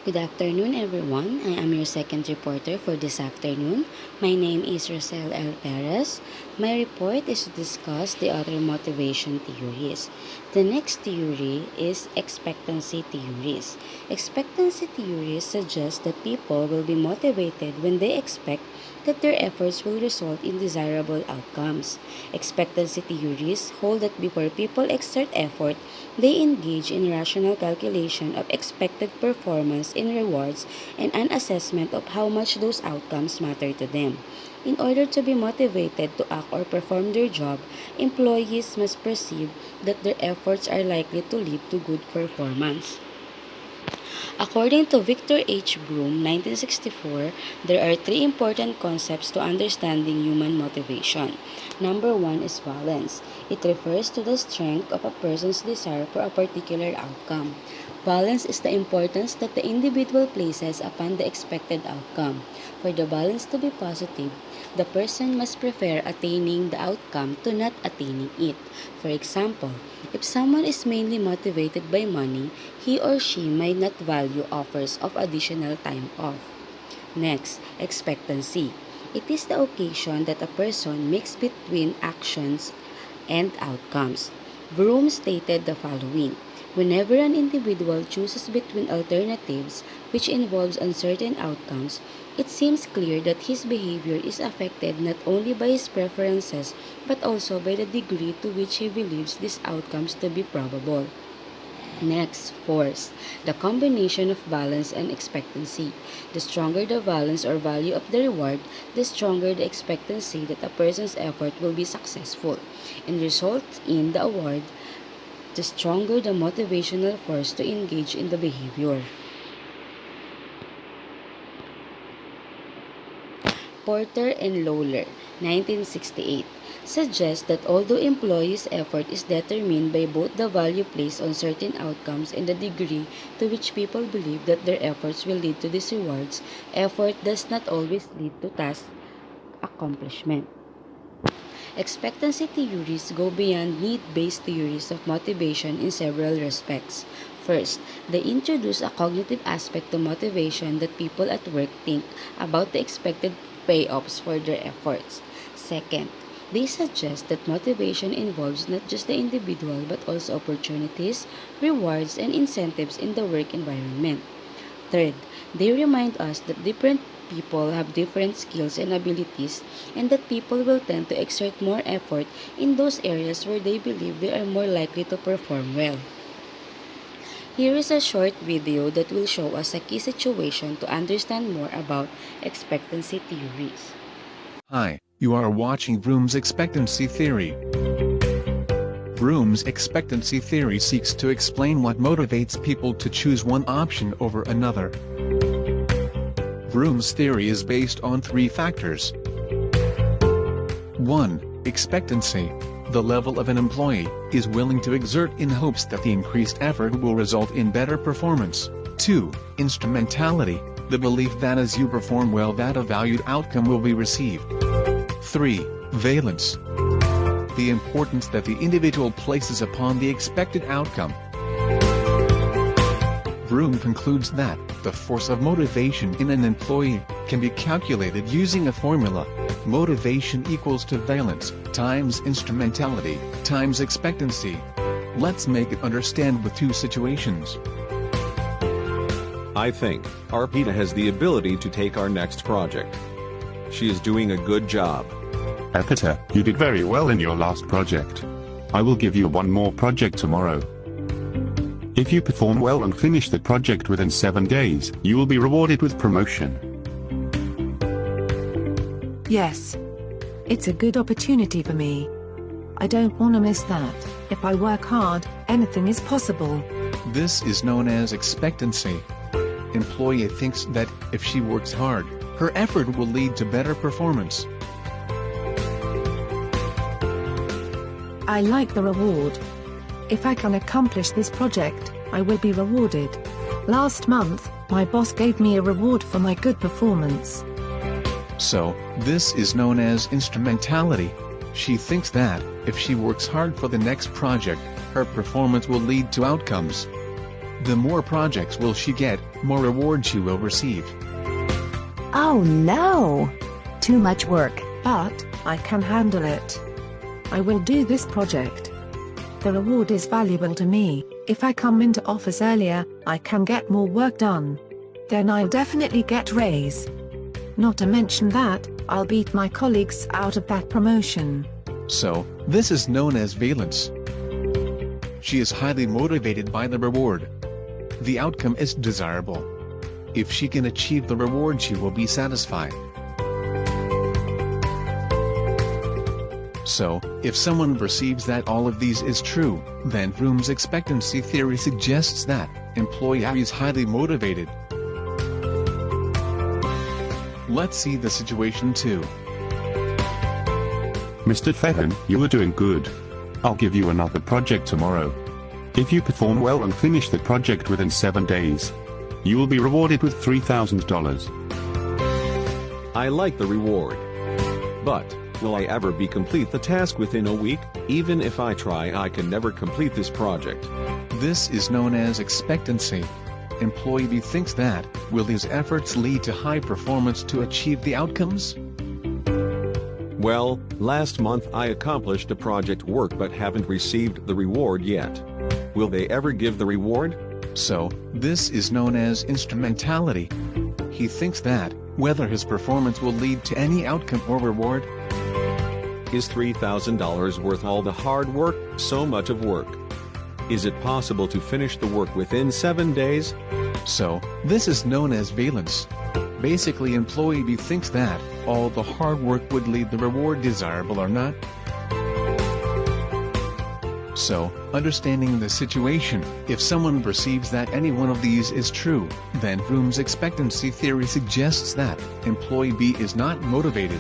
Good afternoon, everyone. I am your second reporter for this afternoon. My name is Rosel L. Perez. My report is to discuss the other motivation theories. The next theory is expectancy theories. Expectancy theories suggest that people will be motivated when they expect that their efforts will result in desirable outcomes. Expectancy theories hold that before people exert effort, they engage in rational calculation of expected performance in rewards and an assessment of how much those outcomes matter to them. In order to be motivated to act or perform their job, employees must perceive that their efforts are likely to lead to good performance. According to Victor H. Broom, 1964, there are three important concepts to understanding human motivation. Number one is balance. It refers to the strength of a person's desire for a particular outcome. Balance is the importance that the individual places upon the expected outcome. For the balance to be positive, the person must prefer attaining the outcome to not attaining it. For example, if someone is mainly motivated by money, he or she might not value offers of additional time off. Next, expectancy. It is the occasion that a person makes between actions and outcomes. Broom stated the following: whenever an individual chooses between alternatives which involves uncertain outcomes, it seems clear that his behavior is affected not only by his preferences but also by the degree to which he believes these outcomes to be probable. Next, force. The combination of balance and expectancy. The stronger the balance or value of the reward, the stronger the expectancy that a person's effort will be successful and result in the award, the stronger the motivational force to engage in the behavior. Porter and Lawler, 1968, suggests that although employees' effort is determined by both the value placed on certain outcomes and the degree to which people believe that their efforts will lead to these rewards, effort does not always lead to task accomplishment. Expectancy theories go beyond need-based theories of motivation in several respects. First, they introduce a cognitive aspect to motivation that people at work think about the expected payoffs for their efforts. Second, they suggest that motivation involves not just the individual but also opportunities, rewards, and incentives in the work environment. Third, they remind us that different people have different skills and abilities and that people will tend to exert more effort in those areas where they believe they are more likely to perform well. Here is a short video that will show us a key situation to understand more about expectancy theories. Hi, you are watching Broom's expectancy theory. Broom's expectancy theory seeks to explain what motivates people to choose one option over another. Broom's theory is based on three factors. 1. Expectancy. The level of an employee is willing to exert in hopes that the increased effort will result in better performance. 2. Instrumentality. The belief that as you perform well that a valued outcome will be received. 3. Valence. The importance that the individual places upon the expected outcome. Broom concludes that the force of motivation in an employee can be calculated using a formula. Motivation equals to valence times instrumentality times expectancy. Let's make it understand with two situations. I think Arpita has the ability to take our next project. She is doing a good job. Arpita, you did very well in your last project. I will give you one more project tomorrow. If you perform well and finish the project within 7 days, you will be rewarded with promotion. Yes. It's a good opportunity for me. I don't want to miss that. If I work hard, anything is possible. This is known as expectancy. Employee thinks that if she works hard, her effort will lead to better performance. I like the reward. If I can accomplish this project, I will be rewarded. Last month, my boss gave me a reward for my good performance. So, this is known as instrumentality. She thinks that, if she works hard for the next project, her performance will lead to outcomes. The more projects will she get, more reward she will receive. Oh no! Too much work. But I can handle it. I will do this project. The reward is valuable to me. If I come into office earlier, I can get more work done. Then I'll definitely get raise. Not to mention that, I'll beat my colleagues out of that promotion. So, this is known as valence. She is highly motivated by the reward. The outcome is desirable. If she can achieve the reward, she will be satisfied. So, if someone perceives that all of these is true, then Vroom's expectancy theory suggests that employee is highly motivated. Let's see the situation 2. Mr. Fenton, you are doing good. I'll give you another project tomorrow. If you perform well and finish the project within 7 days, you will be rewarded with $3,000. I like the reward. But, will I ever complete the task within a week? Even if I try, I can never complete this project. This is known as expectancy. Employee B thinks that, will his efforts lead to high performance to achieve the outcomes? Well, last month I accomplished a project work but haven't received the reward yet. Will they ever give the reward? So, this is known as instrumentality. He thinks that, whether his performance will lead to any outcome or reward. Is $3,000 worth all the hard work, so much of work? Is it possible to finish the work within 7 days? So, this is known as valence. Basically, employee B thinks that, all the hard work would lead the reward desirable or not. So, understanding the situation, if someone perceives that any one of these is true, then Vroom's expectancy theory suggests that employee B is not motivated.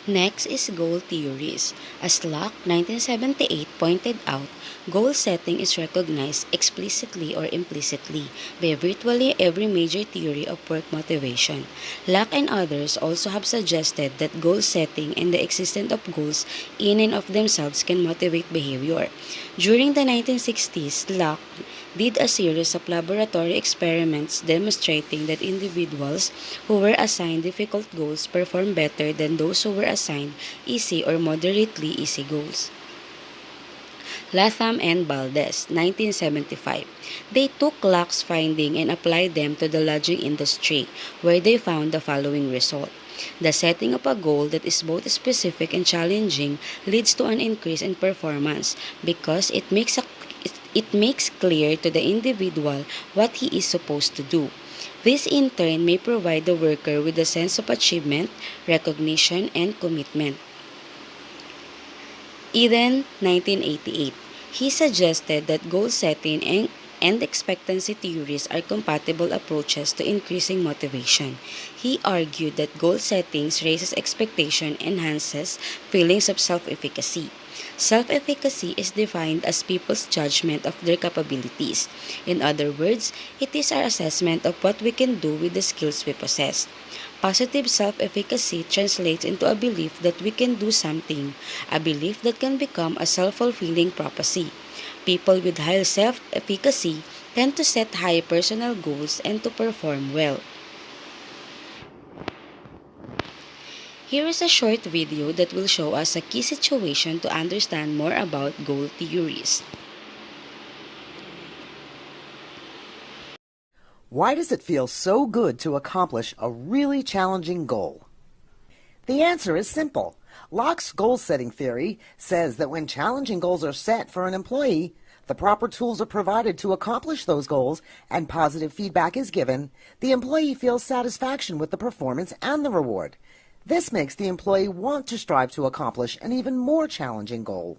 Next is goal theories. As Locke 1978 pointed out, goal setting is recognized explicitly or implicitly by virtually every major theory of work motivation. Locke and others also have suggested that goal setting and the existence of goals in and of themselves can motivate behavior. During the 1960s, Locke did a series of laboratory experiments demonstrating that individuals who were assigned difficult goals performed better than those who were assigned easy or moderately easy goals. Latham and Valdez, 1975. They took Locke's findings and applied them to the lodging industry, where they found the following result. The setting of a goal that is both specific and challenging leads to an increase in performance because it makes clear to the individual what he is supposed to do. This in turn may provide the worker with a sense of achievement, recognition, and commitment. Eden, 1988. He suggested that goal setting and expectancy theories are compatible approaches to increasing motivation. He argued that goal settings raises expectation enhances feelings of self-efficacy. Self-efficacy is defined as people's judgment of their capabilities. In other words, it is our assessment of what we can do with the skills we possess. Positive self-efficacy translates into a belief that we can do something, a belief that can become a self-fulfilling prophecy. People with high self-efficacy tend to set high personal goals and to perform well. Here is a short video that will show us a key situation to understand more about goal theories. Why does it feel so good to accomplish a really challenging goal? The answer is simple. Locke's goal-setting theory says that when challenging goals are set for an employee, the proper tools are provided to accomplish those goals, and positive feedback is given, the employee feels satisfaction with the performance and the reward. This makes the employee want to strive to accomplish an even more challenging goal.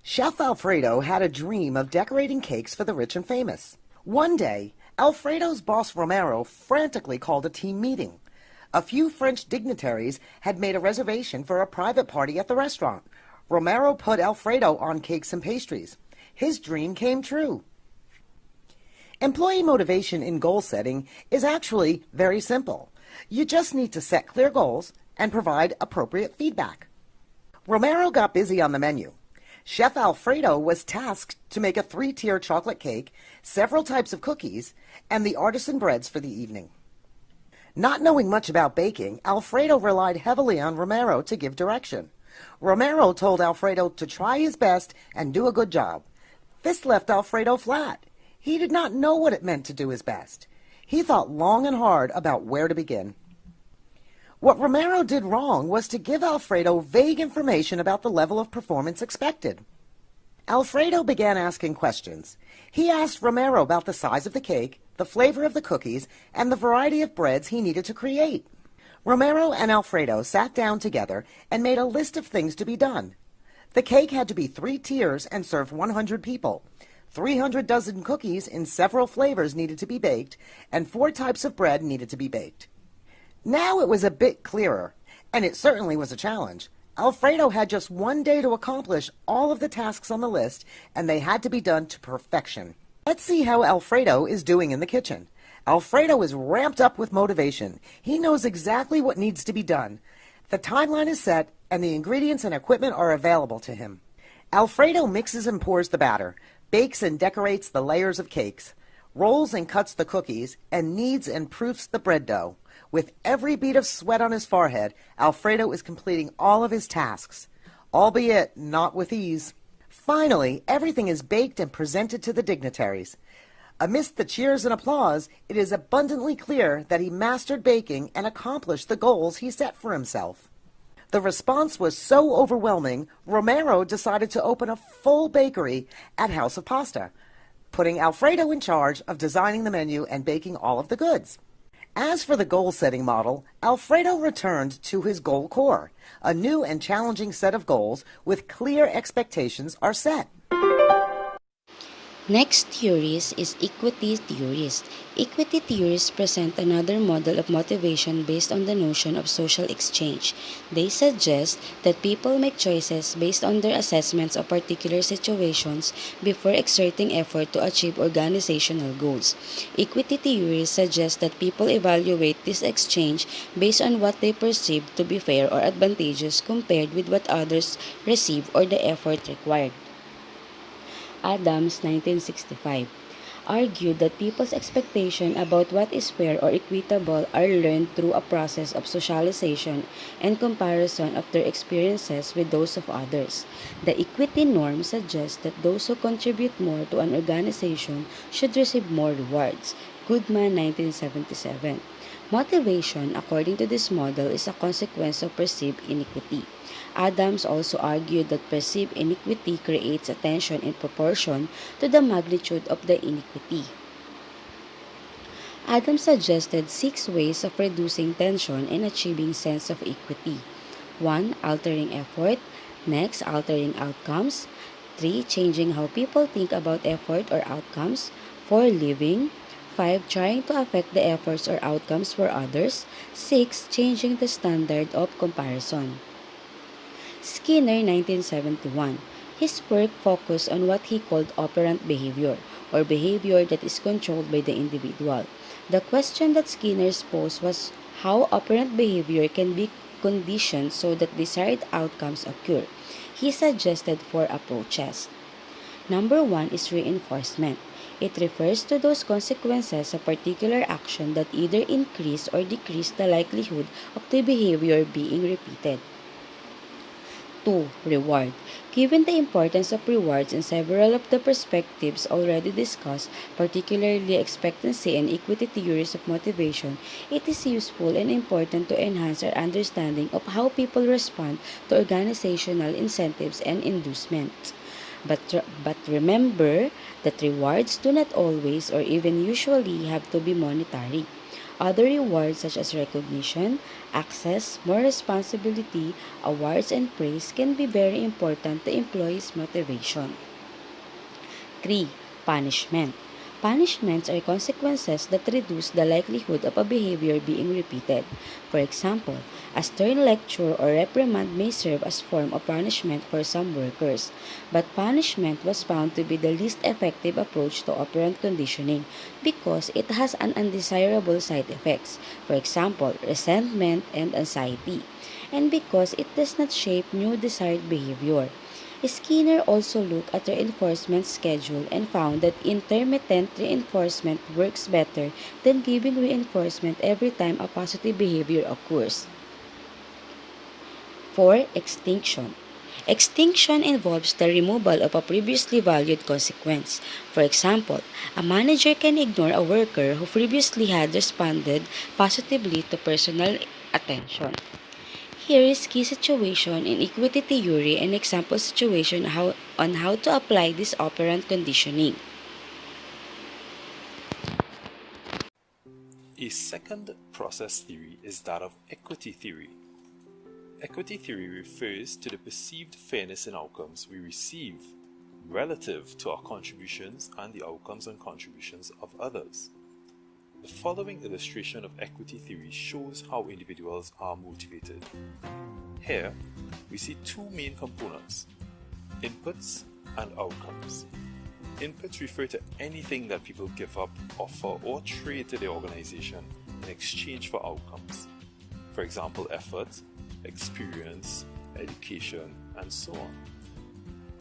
Chef Alfredo had a dream of decorating cakes for the rich and famous. One day, Alfredo's boss Romero frantically called a team meeting. A few French dignitaries had made a reservation for a private party at the restaurant. Romero put Alfredo on cakes and pastries. His dream came true. Employee motivation in goal setting is actually very simple. You just need to set clear goals and provide appropriate feedback. Romero got busy on the menu. Chef Alfredo was tasked to make a 3-tier chocolate cake, several types of cookies, and the artisan breads for the evening. Not knowing much about baking, Alfredo relied heavily on Romero to give direction. Romero told Alfredo to try his best and do a good job. This left Alfredo flat. He did not know what it meant to do his best. He thought long and hard about where to begin. What Romero did wrong was to give Alfredo vague information about the level of performance expected. Alfredo began asking questions. He asked Romero about the size of the cake, the flavor of the cookies, and the variety of breads he needed to create. Romero and Alfredo sat down together and made a list of things to be done. The cake had to be 3 tiers and serve 100 people. 300 dozen cookies in several flavors needed to be baked, and 4 types of bread needed to be baked. Now it was a bit clearer, and it certainly was a challenge. Alfredo had just 1 day to accomplish all of the tasks on the list, and they had to be done to perfection. Let's see how Alfredo is doing in the kitchen. Alfredo is ramped up with motivation. He knows exactly what needs to be done. The timeline is set, and the ingredients and equipment are available to him. Alfredo mixes and pours the batter, bakes and decorates the layers of cakes, rolls and cuts the cookies, and kneads and proofs the bread dough. With every bead of sweat on his forehead, Alfredo is completing all of his tasks, albeit not with ease. Finally, everything is baked and presented to the dignitaries. Amidst the cheers and applause, it is abundantly clear that he mastered baking and accomplished the goals he set for himself. The response was so overwhelming, Romero decided to open a full bakery at House of Pasta, putting Alfredo in charge of designing the menu and baking all of the goods. As for the goal-setting model, Alfredo returned to his goal core. A new and challenging set of goals with clear expectations are set. Next theories is equity theories. Equity theories present another model of motivation based on the notion of social exchange. They suggest that people make choices based on their assessments of particular situations before exerting effort to achieve organizational goals. Equity theories suggest that people evaluate this exchange based on what they perceive to be fair or advantageous compared with what others receive or the effort required. Adams, 1965, argued that people's expectations about what is fair or equitable are learned through a process of socialization and comparison of their experiences with those of others. The equity norm suggests that those who contribute more to an organization should receive more rewards. Goodman, 1977. Motivation, according to this model, is a consequence of perceived inequity. Adams also argued that perceived inequity creates a tension in proportion to the magnitude of the inequity. Adams suggested 6 ways of reducing tension and achieving sense of equity. 1. Altering effort. Next, altering outcomes. 3. Changing how people think about effort or outcomes. 4. Living. 5. Trying to affect the efforts or outcomes for others. 6. Changing the standard of comparison. Skinner, 1971. His work focused on what he called operant behavior, or behavior that is controlled by the individual. The question that Skinner posed was how operant behavior can be conditioned so that desired outcomes occur. He suggested 4 approaches. Number 1 is reinforcement. It refers to those consequences of particular action that either increase or decrease the likelihood of the behavior being repeated. 2. Reward. Given the importance of rewards in several of the perspectives already discussed, particularly expectancy and equity theories of motivation, it is useful and important to enhance our understanding of how people respond to organizational incentives and inducements. But remember that rewards do not always or even usually have to be monetary. Other rewards such as recognition, access, more responsibility, awards, and praise can be very important to employees' motivation. 3. Punishment. Punishments are consequences that reduce the likelihood of a behavior being repeated. For example, a stern lecture or reprimand may serve as form of punishment for some workers, but punishment was found to be the least effective approach to operant conditioning because it has an undesirable side effects, for example, resentment and anxiety, and because it does not shape new desired behavior. Skinner also looked at reinforcement schedule and found that intermittent reinforcement works better than giving reinforcement every time a positive behavior occurs. 4. Extinction. Extinction involves the removal of a previously valued consequence. For example, a manager can ignore a worker who previously had responded positively to personal attention. Here is key situation in equity theory and example situation on how to apply this operant conditioning. A second process theory is that of equity theory. Equity theory refers to the perceived fairness in outcomes we receive relative to our contributions and the outcomes and contributions of others. The following illustration of equity theory shows how individuals are motivated. Here, we see two main components, inputs and outcomes. Inputs refer to anything that people give up, offer, or trade to the organization in exchange for outcomes. For example, effort, experience, education, and so on.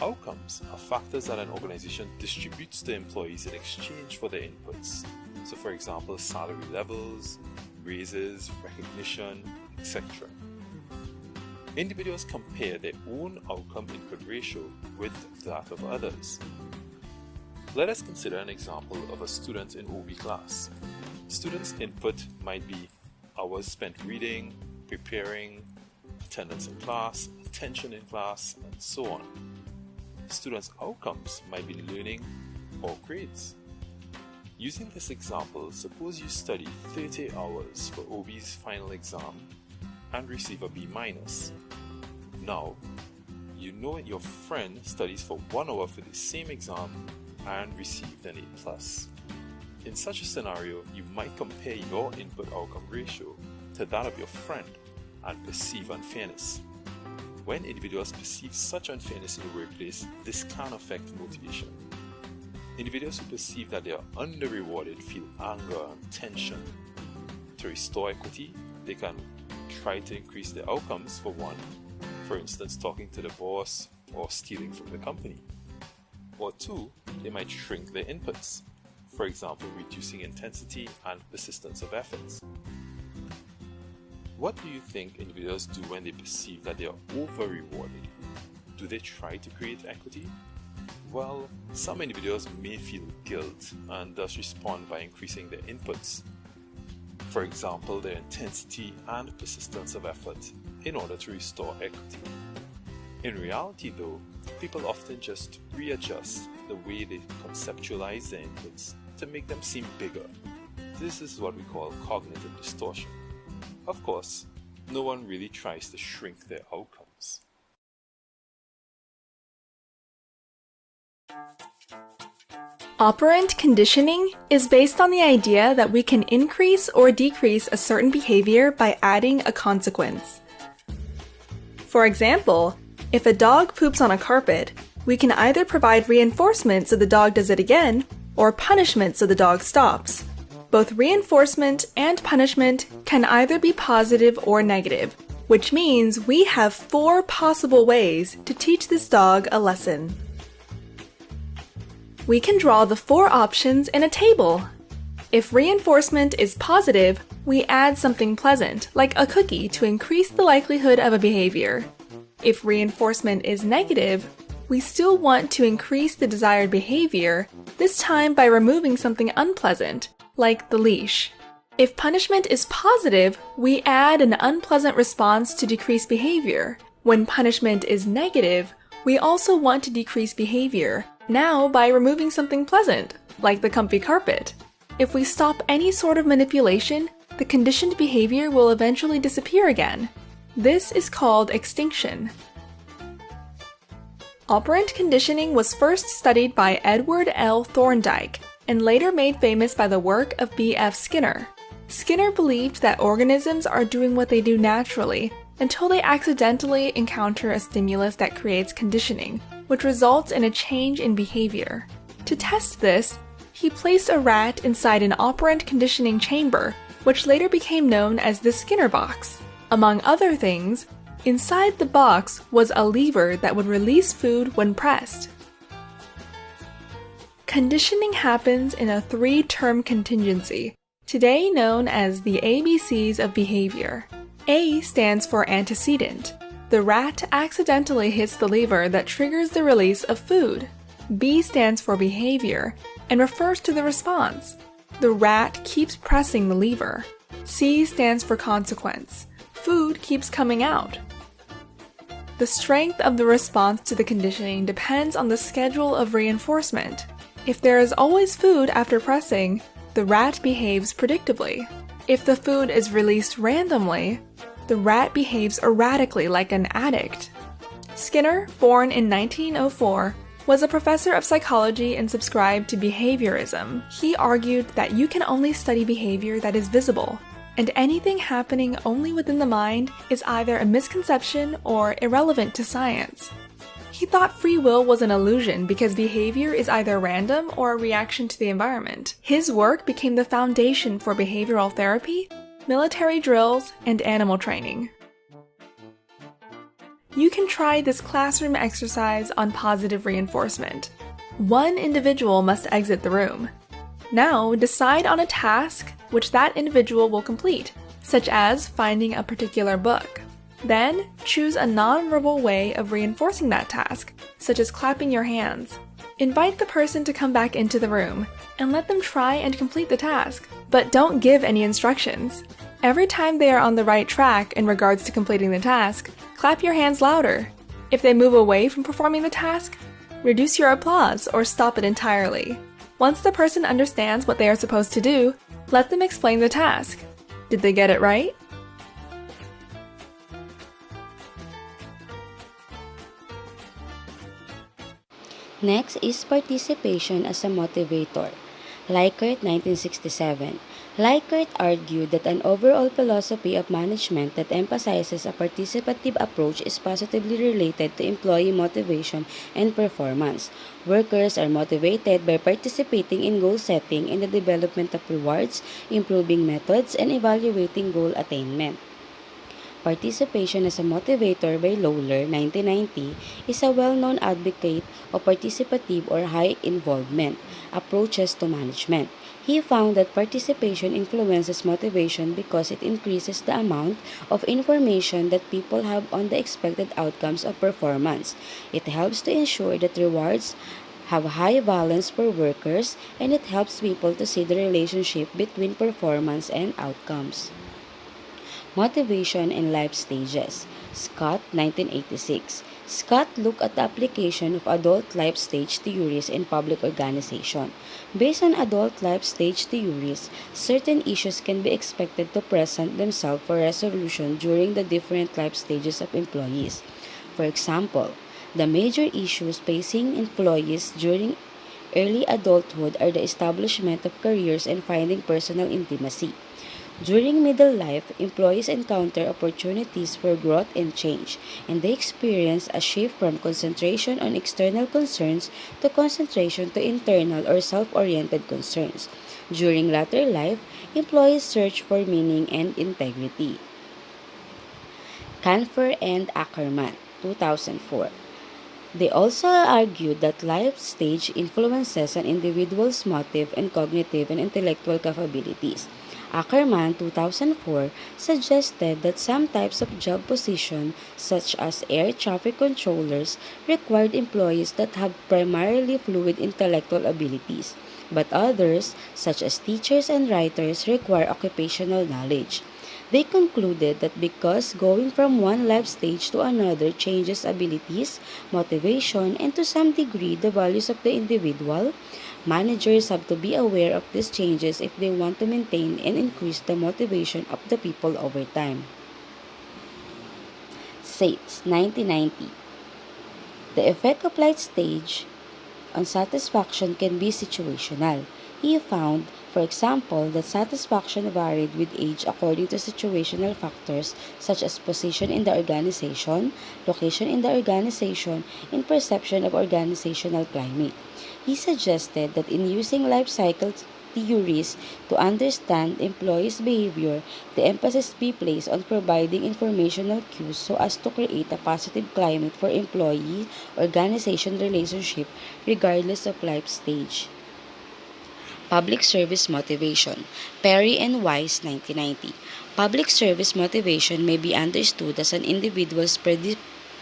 Outcomes are factors that an organization distributes to employees in exchange for their inputs. So for example, salary levels, raises, recognition, etc. Individuals compare their own outcome-input ratio with that of others. Let us consider an example of a student in OB class. Students' input might be hours spent reading, preparing, attendance in class, attention in class, and so on. Students' outcomes might be learning or grades. Using this example, suppose you study 30 hours for OB's final exam and receive a B-. Now, you know your friend studies for 1 hour for the same exam and received an A+. In such a scenario, you might compare your input-outcome ratio to that of your friend and perceive unfairness. When individuals perceive such unfairness in the workplace, this can affect motivation. Individuals who perceive that they are under-rewarded feel anger and tension. To restore equity, they can try to increase their outcomes for one, for instance talking to the boss or stealing from the company. Or two, they might shrink their inputs, for example reducing intensity and persistence of efforts. What do you think individuals do when they perceive that they are over-rewarded? Do they try to create equity? Well, some individuals may feel guilt and thus respond by increasing their inputs. For example, their intensity and persistence of effort in order to restore equity. In reality though, people often just readjust the way they conceptualize their inputs to make them seem bigger. This is what we call cognitive distortion. Of course, no one really tries to shrink their outcomes. Operant conditioning is based on the idea that we can increase or decrease a certain behavior by adding a consequence. For example, if a dog poops on a carpet, we can either provide reinforcement so the dog does it again, or punishment so the dog stops. Both reinforcement and punishment can either be positive or negative, which means we have 4 possible ways to teach this dog a lesson. We can draw the 4 options in a table. If reinforcement is positive, we add something pleasant, like a cookie, to increase the likelihood of a behavior. If reinforcement is negative, we still want to increase the desired behavior, this time by removing something unpleasant, like the leash. If punishment is positive, we add an unpleasant response to decrease behavior. When punishment is negative, we also want to decrease behavior, now by removing something pleasant, like the comfy carpet. If we stop any sort of manipulation, the conditioned behavior will eventually disappear again. This is called extinction. Operant conditioning was first studied by Edward L. Thorndike and later made famous by the work of B.F. Skinner. Skinner believed that organisms are doing what they do naturally until they accidentally encounter a stimulus that creates conditioning, which results in a change in behavior. To test this, he placed a rat inside an operant conditioning chamber, which later became known as the Skinner box. Among other things, Inside the box was a lever that would release food when pressed. Conditioning happens in a three-term contingency, today known as the ABCs of behavior. A stands for antecedent. The rat accidentally hits the lever that triggers the release of food. B stands for behavior and refers to the response. The rat keeps pressing the lever. C stands for consequence. Food keeps coming out. The strength of the response to the conditioning depends on the schedule of reinforcement. If there is always food after pressing, the rat behaves predictably. If the food is released randomly, the rat behaves erratically like an addict. Skinner, born in 1904, was a professor of psychology and subscribed to behaviorism. He argued that you can only study behavior that is visible, and anything happening only within the mind is either a misconception or irrelevant to science. He thought free will was an illusion because behavior is either random or a reaction to the environment. His work became the foundation for behavioral therapy, military drills, and animal training. You can try this classroom exercise on positive reinforcement. One individual must exit the room. Now decide on a task which that individual will complete, such as finding a particular book. Then, choose a non-verbal way of reinforcing that task, such as clapping your hands. Invite the person to come back into the room, and let them try and complete the task, but don't give any instructions. Every time they are on the right track in regards to completing the task, clap your hands louder. If they move away from performing the task, reduce your applause or stop it entirely. Once the person understands what they are supposed to do, let them explain the task. Did they get it right? Next is participation as a motivator. Likert, 1967. Likert argued that an overall philosophy of management that emphasizes a participative approach is positively related to employee motivation and performance. Workers are motivated by participating in goal setting and the development of rewards, improving methods, and evaluating goal attainment. Participation as a Motivator by Lawler, 1990, is a well-known advocate of participative or high-involvement approaches to management. He found that participation influences motivation because it increases the amount of information that people have on the expected outcomes of performance. It helps to ensure that rewards have high balance for workers, and it helps people to see the relationship between performance and outcomes. Motivation in Life Stages. Scott, 1986. Scott looked at the application of adult life stage theories in public organization. Based on adult life stage theories, certain issues can be expected to present themselves for resolution during the different life stages of employees. For example, the major issues facing employees during early adulthood are the establishment of careers and finding personal intimacy. During middle life, employees encounter opportunities for growth and change, and they experience a shift from concentration on external concerns to concentration to internal or self-oriented concerns. During latter life, employees search for meaning and integrity. Canfer and Ackerman, 2004. They also argued that life stage influences an individual's motive and cognitive and intellectual capabilities. Ackerman, 2004, suggested that some types of job position, such as air traffic controllers, required employees that have primarily fluid intellectual abilities, but others, such as teachers and writers, require occupational knowledge. They concluded that because going from one life stage to another changes abilities, motivation, and to some degree the values of the individual, managers have to be aware of these changes if they want to maintain and increase the motivation of the people over time. Sates, 1990. The effect of life stage on satisfaction can be situational. He found, for example, that satisfaction varied with age according to situational factors such as position in the organization, location in the organization, and perception of organizational climate. He suggested that in using life cycle theories to understand employees' behavior, the emphasis be placed on providing informational cues so as to create a positive climate for employee-organization relationship regardless of life stage. Public service motivation. Perry and Weiss, 1990. Public service motivation may be understood as an individual's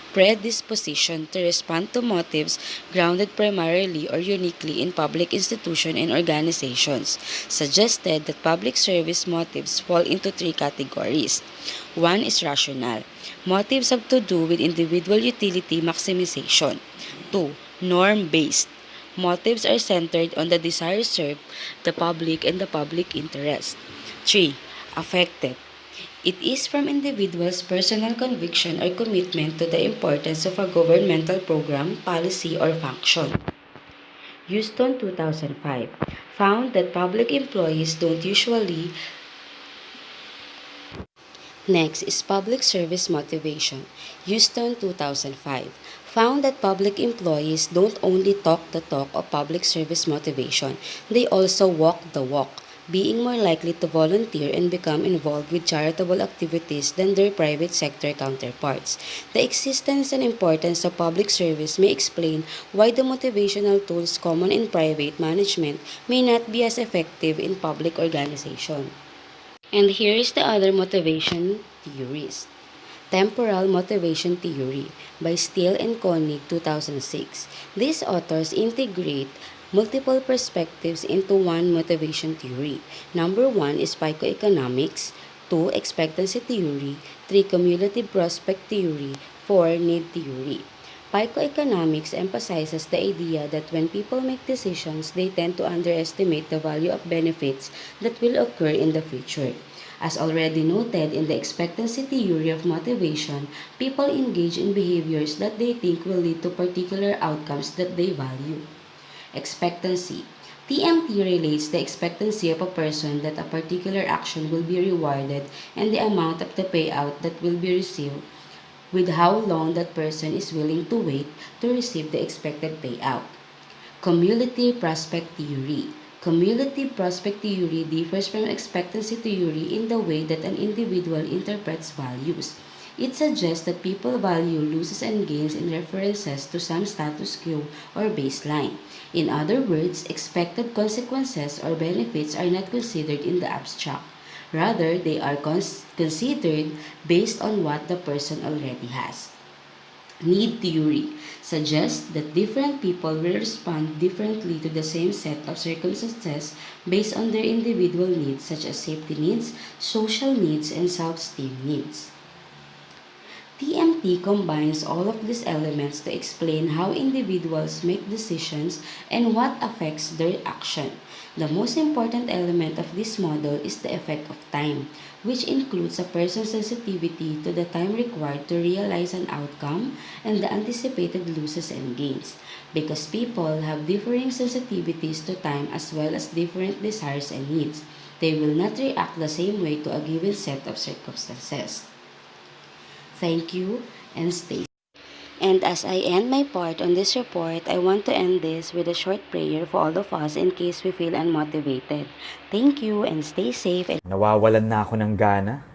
predisposition to respond to motives grounded primarily or uniquely in public institutions and organizations, suggested that public service motives fall into three categories. One is rational. Motives have to do with individual utility maximization. Two, norm-based. Motives are centered on the desire to serve the public and the public interest. 3. Affective. It is from individuals' personal conviction or commitment to the importance of a governmental program, policy, or function. Houston 2005 found that public employees don't usually. Next is public service motivation. Houston 2005 found that public employees don't only talk the talk of public service motivation, they also walk the walk, being more likely to volunteer and become involved with charitable activities than their private sector counterparts. The existence and importance of public service may explain why the motivational tools common in private management may not be as effective in public organization. And here is the other motivation theories. Temporal Motivation Theory by Steele and Koenig 2006. These authors integrate multiple perspectives into one motivation theory. Number 1 is psychoeconomics, 2 expectancy theory, 3 cumulative prospect theory, 4 need theory. Psychoeconomics emphasizes the idea that when people make decisions, they tend to underestimate the value of benefits that will occur in the future. As already noted in the expectancy theory of motivation, people engage in behaviors that they think will lead to particular outcomes that they value. Expectancy. TMT relates the expectancy of a person that a particular action will be rewarded and the amount of the payout that will be received with how long that person is willing to wait to receive the expected payout. Cumulative prospect theory. Cumulative prospect theory differs from expectancy theory in the way that an individual interprets values. It suggests that people value losses and gains in references to some status quo or baseline. In other words, expected consequences or benefits are not considered in the abstract. Rather, they are considered based on what the person already has. Need theory suggests that different people will respond differently to the same set of circumstances based on their individual needs such as safety needs, social needs, and self-esteem needs. TMT combines all of these elements to explain how individuals make decisions and what affects their action. The most important element of this model is the effect of time, which includes a person's sensitivity to the time required to realize an outcome and the anticipated losses and gains. Because people have differing sensitivities to time as well as different desires and needs, they will not react the same way to a given set of circumstances. Thank you and stay. And as I end my part on this report, I want to end this with a short prayer for all of us in case we feel unmotivated. Thank you and stay safe. Nawawalan na ako ng gana.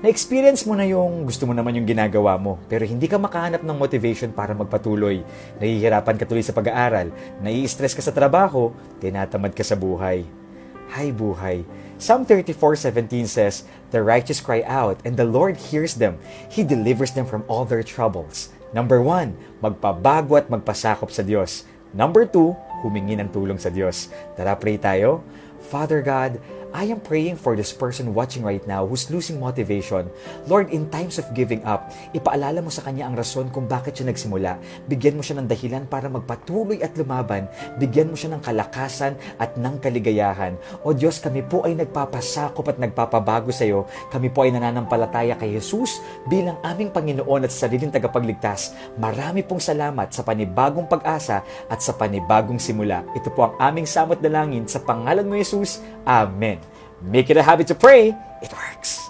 Na-experience mo na yung gusto mo naman yung ginagawa mo, pero hindi ka makahanap ng motivation para magpatuloy. Nahihirapan ka tuloy sa pag-aaral, nai-stress ka sa trabaho, tinatamad ka sa buhay. Hay buhay. Psalm 34:17 says, "The righteous cry out, and the Lord hears them. He delivers them from all their troubles." Number 1, magpabago at magpasakop sa Diyos. Number 2, humingi ng tulong sa Diyos. Tara, pray tayo. Father God, I am praying for this person watching right now who's losing motivation. Lord, in times of giving up, ipaalala mo sa kanya ang rason kung bakit siya nagsimula. Bigyan mo siya ng dahilan para magpatuloy at lumaban. Bigyan mo siya ng kalakasan at ng kaligayahan. O Diyos, kami po ay nagpapasakop at nagpapabago sa iyo. Kami po ay nananampalataya kay Jesus bilang aming Panginoon at sariling tagapagligtas. Marami pong salamat sa panibagong pag-asa at sa panibagong simula. Ito po ang aming samot dalangin sa pangalan mo, Jesus. Amen. Make it a habit to pray. It works.